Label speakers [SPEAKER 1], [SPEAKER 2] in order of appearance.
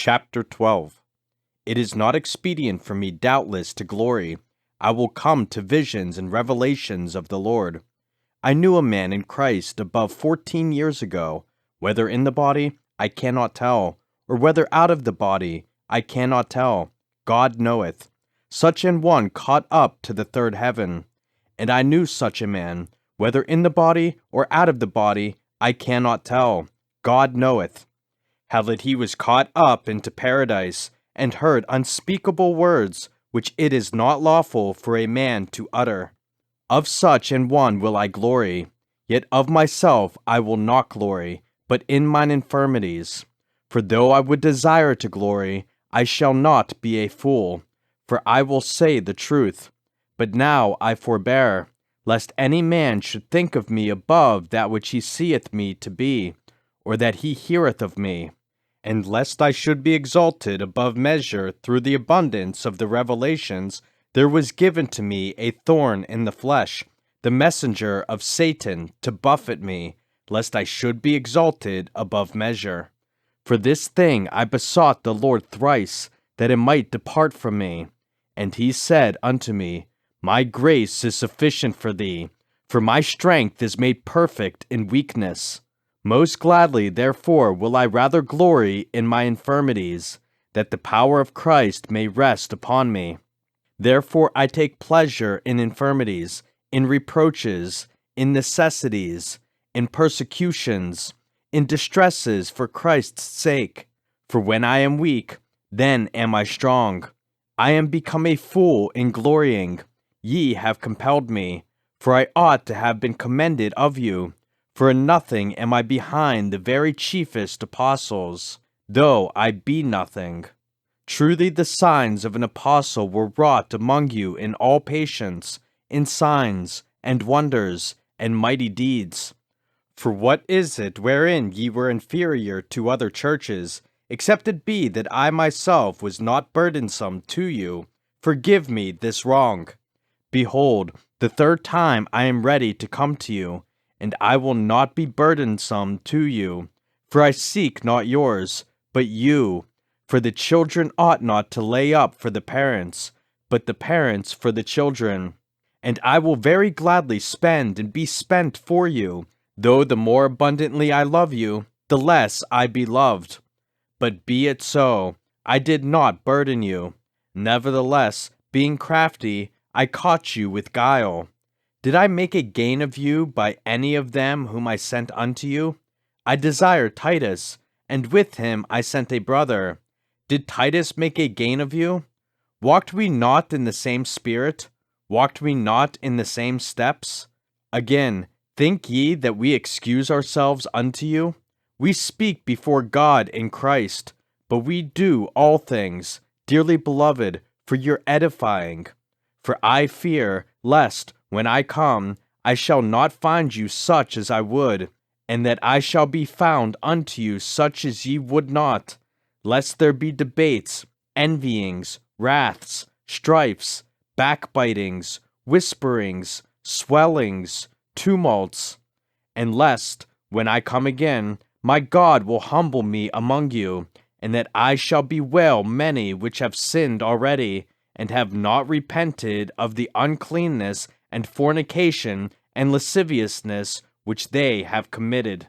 [SPEAKER 1] Chapter 12. It is not expedient for me doubtless to glory. I will come to visions and revelations of the Lord. I knew a man in Christ above 14 years ago, whether in the body, I cannot tell, or whether out of the body, I cannot tell. God knoweth. Such an one caught up to the third heaven. And I knew such a man, whether in the body or out of the body, I cannot tell. God knoweth. How that he was caught up into paradise, and heard unspeakable words, which it is not lawful for a man to utter. Of such an one will I glory. Yet of myself I will not glory, but in mine infirmities. For though I would desire to glory, I shall not be a fool, for I will say the truth. But now I forbear, lest any man should think of me above that which he seeth me to be, or that he heareth of me, and lest I should be exalted above measure through the abundance of the revelations, there was given to me a thorn in the flesh, the messenger of Satan, to buffet me, lest I should be exalted above measure. For this thing I besought the Lord thrice, that it might depart from me. And he said unto me, My grace is sufficient for thee, for my strength is made perfect in weakness. Most gladly, therefore, will I rather glory in my infirmities, that the power of Christ may rest upon me. Therefore I take pleasure in infirmities, in reproaches, in necessities, in persecutions, in distresses for Christ's sake. For when I am weak, then am I strong. I am become a fool in glorying. Ye have compelled me, for I ought to have been commended of you. For in nothing am I behind the very chiefest apostles, though I be nothing. Truly the signs of an apostle were wrought among you in all patience, in signs, and wonders, and mighty deeds. For what is it wherein ye were inferior to other churches, except it be that I myself was not burdensome to you? Forgive me this wrong. Behold, the third time I am ready to come to you, and I will not be burdensome to you. For I seek not yours, but you. For the children ought not to lay up for the parents, but the parents for the children. And I will very gladly spend and be spent for you, though the more abundantly I love you, the less I be loved. But be it so, I did not burden you. Nevertheless, being crafty, I caught you with guile. Did I make a gain of you by any of them whom I sent unto you? I desired Titus, and with him I sent a brother. Did Titus make a gain of you? Walked we not in the same spirit? Walked we not in the same steps? Again, think ye that we excuse ourselves unto you? We speak before God in Christ, but we do all things, dearly beloved, for your edifying. For I fear, lest, when I come, I shall not find you such as I would, and that I shall be found unto you such as ye would not, lest there be debates, envyings, wraths, strifes, backbitings, whisperings, swellings, tumults, and lest, when I come again, my God will humble me among you, and that I shall bewail many which have sinned already, and have not repented of the uncleanness and fornication and lasciviousness which they have committed.